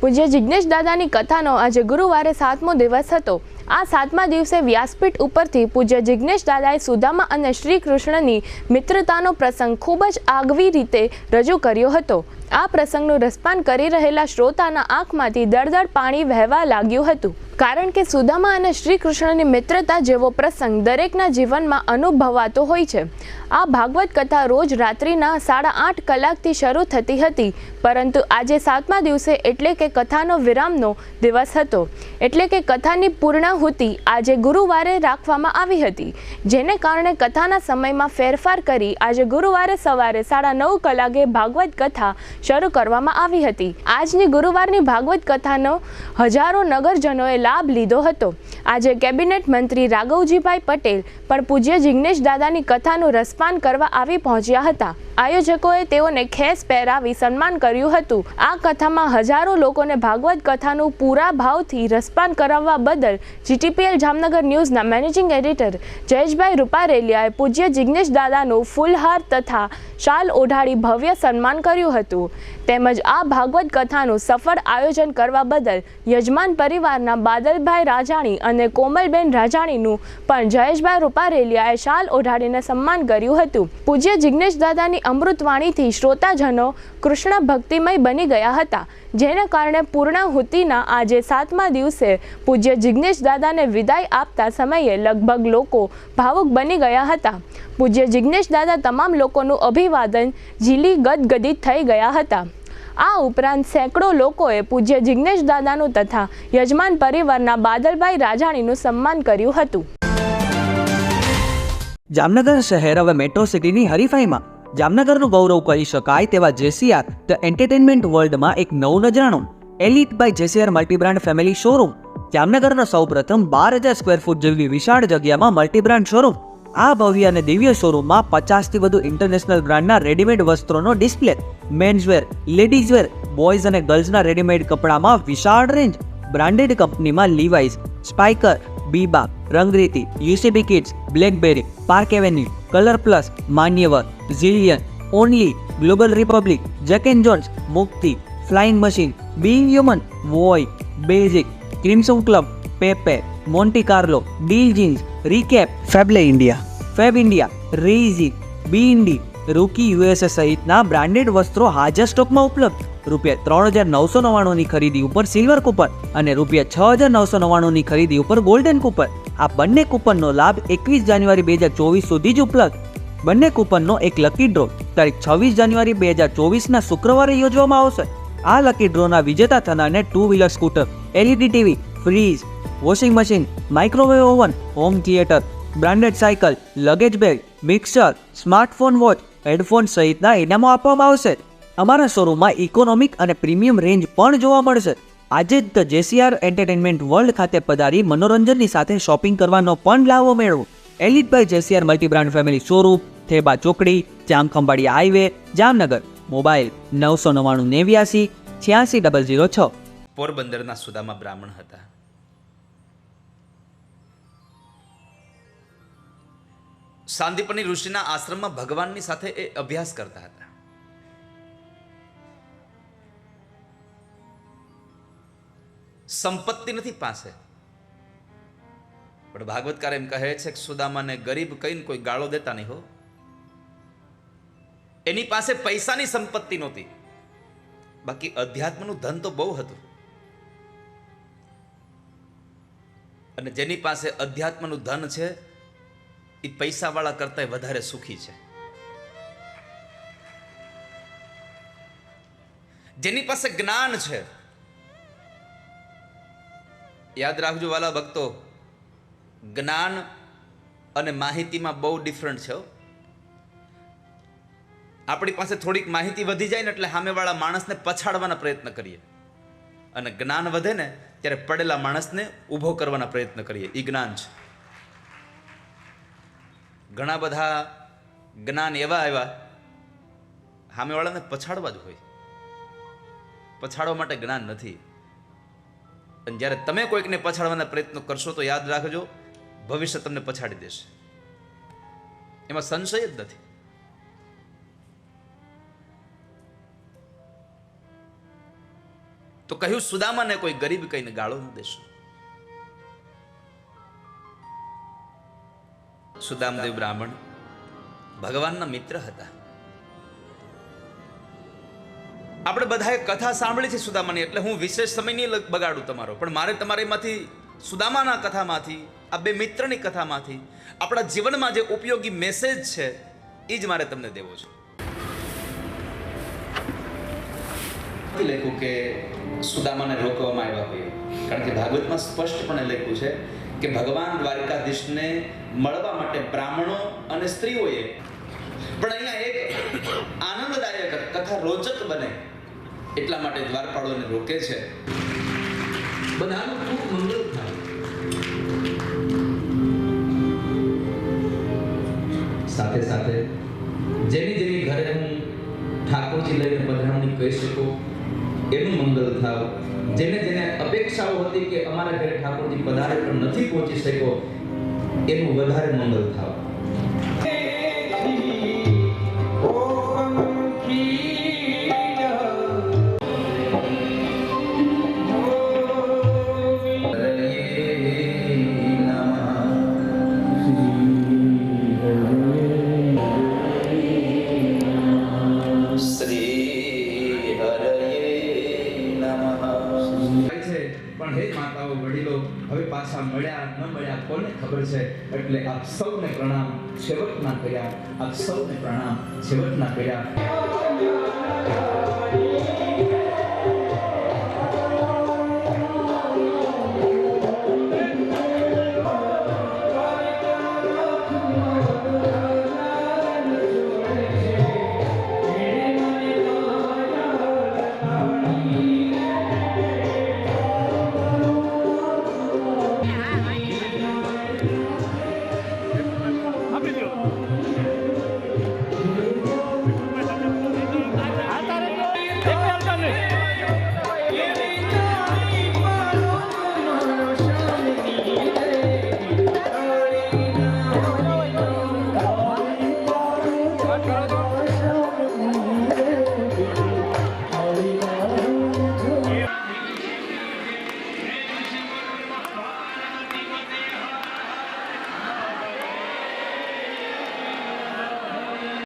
પૂજ્ય જિજ્ઞેશ દાદાની કથાનો આજે ગુરુવારે 7મો દિવસ હતો। આ 7મા દિવસે વ્યાસપીઠ ઉપરથી પૂજ્ય જિજ્ઞેશ દાદાએ સુદામા અને શ્રી કૃષ્ણની મિત્રતાનો પ્રસંગ ખૂબ જ આગવી રીતે રજૂ કર્યો હતો। આ પ્રસંગનું રસપાન કરી રહેલા શ્રોતાના આંખમાંથી દળદળ પાણી વહેવા લાગ્યું હતું, કારણ કે સુદામા અને શ્રી કૃષ્ણની મિત્રતા જેવો પ્રસંગ દરેકના જીવનમાં અનુભવાતો હોય છે। આ ભાગવત કથા રોજ રાત્રિના 8:30 કલાકથી શરૂ થતી હતી, પરંતુ આજે 7મા દિવસે એટલે કે કથાનો વિરામનો દિવસ હતો, એટલે કે કથાની પૂર્ણાહુતિ આજે ગુરુવારે રાખવામાં આવી હતી, જેને કારણે કથાના સમયમાં ફેરફાર કરી આજે ગુરુવારે સવારે 9:30 કલાકે ભાગવત કથા શરૂ કરવામાં આવી હતી। આજની ગુરુવારની ભાગવત કથાનો હજારો નગરજનોએ લાભ લીધો હતો। આજે કેબિનેટ મંત્રી રાઘવજીભાઈ પટેલ પણ પૂજ્ય જિજ્ઞેશ દાદાની કથાનું રસપાન કરવા આવી પહોંચ્યા હતા। આયોજકોએ તેઓને ખેસ પહેરાવી સન્માન કર્યું હતું। આ કથામાં હજારો લોકોને ભાગવત કથાનું પૂરા ભાવથી રસપાન કરાવવા બદલ GTPL જામનગર ન્યૂઝના મેનેજિંગ એડિટર જયેશભાઈ રૂપારેલિયાએ પૂજ્ય જિજ્ઞેશ દાદાનું ફૂલહાર તથા શાલ ઓઢાડી ભવ્ય સન્માન કર્યું હતું। તેમજ આ ભાગવત કથાનું સફળ આયોજન કરવા બદલ યજમાન પરિવારના બાદલભાઈ રાજાણી અને કોમલબેન રાજાણીનું પણ જયેશભાઈ રૂપારેલિયાએ શાલ ઓઢાડીને સન્માન કર્યું હતું। પૂજ્ય જિજ્ઞેશ દાદાની અમૃતવાણીથી શ્રોતાજનો કૃષ્ણ ભક્તિમય બની ગયા હતા, જેને કારણે પૂર્ણાહુતિના આજે 7મા દિવસે પૂજ્ય જિજ્ઞેશ દાદાને વિદાય આપતા સમયે લગભગ લોકો ભાવુક બની ગયા હતા। પૂજ્ય જિજ્ઞેશ દાદા તમામ લોકોનું અભિવાદન ઝીલી ગદગદિત થઈ ગયા હતા। આ ઉપરાંત સેંકડો લોકોએ પૂજ્ય જિજ્ઞેશ દાદાનું તથા યજમાન પરિવારના બાદલભાઈ રાજાણીનું સન્માન કર્યું હતું। જામનગર શહેર હવે મેટ્રો સિટીની હરીફાઈમાં જામનગરનું ગૌરવ કરી શકાય તેવા JCR ધ એન્ટરટેનમેન્ટ વર્લ્ડમાં એક નવું નજરાણું elite by JCR multibrand family showroom. જામનગરના સૌપ્રથમ 12,000 સ્ક્વેર ફૂટ જેવી વિશાળ જગ્યામાં મલ્ટીબ્રાન્ડ શોરૂમ। આ ભવ્ય અને દિવ્ય શોરૂમમાં 50થી વધુ ઇન્ટરનેશનલ બ્રાન્ડના રેડીમેડ વસ્ત્રોનો ડિસ્પ્લે, મેન્સવેર, લેડીઝવેર, બોયઝ અને ગર્લ્સના રેડીમેડ કપડામાં વિશાળ રેન્જ, બ્રાન્ડેડ કંપનીમાં Levi's, Spykar, Biba, Rangriti, UCB kids, Blackberry, Park Avenue, Colour Plus, Manyavar, Zillion, Only, Global Republic, Jack and Jones, Mukti, Flying Machine, Being Human, Voi, Basic, Crimson Club, Pepe, Monte Carlo, Deal Jeans, Recap, ફેબલે India, Fabindia, રેઇઝી, બીઇન્ડી, Rookie USA સહિતના branded વસ્ત્રો હાજર સ્ટોકમાં ઉપલબ્ધ। ₹3,999 ની ખરીદી ઉપર સિલ્વર કૂપન અને ₹6,999 ની ખરીદી ઉપર ગોલ્ડન કૂપન। આ બંને કૂપનનો લાભ 21 જાન્યુઆરી 2024 સુધી જ ઉપલબ્ધ। બંને કૂપનનો એક લકી ડ્રો તારીખ 26 જાન્યુઆરી 2024ના શુક્રવારે યોજવામાં આવશે। આ લકી ડ્રોના વિજેતા થનારને 2 wheeler scooter, LED TV, fridge, washing machine, microwave oven, home theatre, branded cycle, luggage bag, mixer, smartphone watch, headphone સહિતના ઇનામો આપવામાં આવશે। અમારા શોરૂમમાં ઇકોનોમિક અને પ્રીમિયમ રેન્જ પણ જોવા મળશે। આજે જ ધ JCR એન્ટરટેનમેન્ટ વર્લ્ડ ખાતે પધારી મનોરંજનની સાથે શોપિંગ કરવાનો પણ લાવો મેળવો। Elite by JCR multibrand family showroom, Theba ચોકડી, જામખંભાળિયા હાઈવે, જામનગર। મોબાઈલ 999 89 86 006। પોરબંદરના સુદામા બ્રાહ્મણ હતા। સાંદીપની ઋષિના આશ્રમમાં ભગવાનની સાથે એ અભ્યાસ કરતા હતા। સંપત્તિ નથી પાસે, પણ ભાગવતકાર એમ કહે છે કે સુદામાને ગરીબ કહીને કોઈ ગાળો દેતા નહીં હો। એની પાસે પૈસાની સંપત્તિ નહોતી, બાકી અધ્યાત્મનું ધન તો બહુ હતું। અને જેની પાસે અધ્યાત્મનું ધન છે એ પૈસાવાળા કરતા વધારે સુખી છે। જેની પાસે જ્ઞાન છે, યાદ રાખજો વાલા ભક્તો, જ્ઞાન અને માહિતીમાં બહુ ડિફરન્ટ છે। આપણી પાસે થોડીક માહિતી વધી જાય ને એટલે સામેવાળા માણસને પછાડવાના પ્રયત્ન કરીએ, અને જ્ઞાન વધે ને ત્યારે પડેલા માણસને ઊભો કરવાના પ્રયત્ન કરીએ। એ જ્ઞાન છે। ઘણા બધા જ્ઞાન એવા આવ્યા સામેવાળાને પછાડવા જ હોય, પછાડવા માટે જ્ઞાન નથી। અને જ્યારે તમે કોઈકને પછાડવાના પ્રયત્નો કરશો તો યાદ રાખજો, ભવિષ્ય તમને પછાડી દેશે, એમાં સંશય જ નથી। તો કહ્યું સુદામાને કોઈ ગરીબ કહીને ગાળો ન દેશો. સુદામદેવ બ્રાહ્મણ ભગવાનના મિત્ર હતા. આપણે બધાએ કથા સાંભળી છે સુદામાની, એટલે હું વિશેષ સમય નહીં બગાડું તમારો, પણ મારે તમારીમાંથી સુદામાના કથામાંથી, આ બે મિત્રની કથામાંથી આપણા જીવનમાં જે ઉપયોગી મેસેજ છે એ જ મારે તમને દેવો છે. લખ્યું કે સુદામાને રોકવામાં આવ્યા હોય, કારણ કે ભાગવતમાં સ્પષ્ટપણે લખ્યું છે કે ભગવાન દ્વારિકાધીશને મળવા માટે બ્રાહ્મણો અને સ્ત્રીઓએ, પણ અહીંયા એક આનંદદાયક કથા રોચક બને એટલા માટે દ્વારપાળોને રોકે છે. બધાનું ખૂબ મંગળ થાય. સાથે સાથે જેની જેની ઘરે હું ઠાકોરજી લઈને પધરામણી કહી શકું એનું મંગળ થાવ. જેને જેને અપેક્ષાઓ હતી કે અમારા ઘરે ઠાકોરજી પધારે પણ નથી પહોંચી શક્યો એનું વધારે મંગળ થાવ. પણ હે માતાઓ વડીલો, હવે પાછા મળ્યા ન મળ્યા કોને ખબર છે, એટલે આપ સૌને પ્રણામ છેવટના કર્યા, આપ સૌને પ્રણામ છેવટના કર્યા.